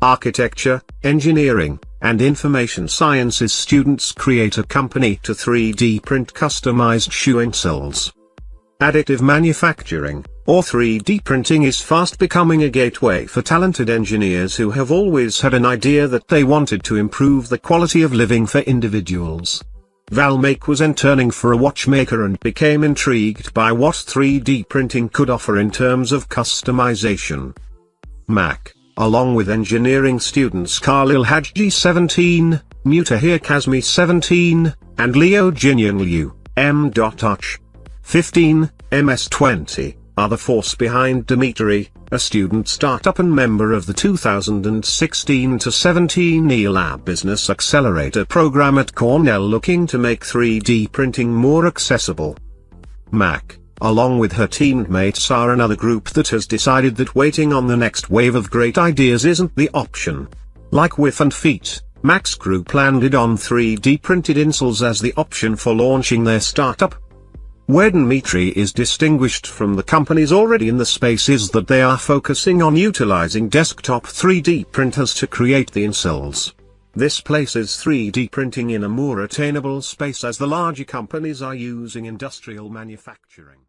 architecture, engineering, and information sciences students create a company to 3D print customized shoe insoles. Additive manufacturing, or 3D printing, is fast becoming a gateway for talented engineers who have always had an idea that they wanted to improve the quality of living for individuals. Val Mak was interning for a watchmaker and became intrigued by what 3D printing could offer in terms of customization. Mack, along with engineering students Khalil Hajji 17, Mutahir Kazmi 17, and Leo Jinyan Liu, M.H. 15, MS 20, are the force behind Dimitri, a student startup and member of the 2016-17 ELAB Business Accelerator program at Cornell, looking to make 3D printing more accessible. Mack, along with her teammates, are another group that has decided that waiting on the next wave of great ideas isn't the option. Like WIIVV and FEETZ, Mack's group landed on 3D printed insoles as the option for launching their startup. Where Dimitri is distinguished from the companies already in the space is that they are focusing on utilizing desktop 3D printers to create the insoles. This places 3D printing in a more attainable space, as the larger companies are using industrial manufacturing.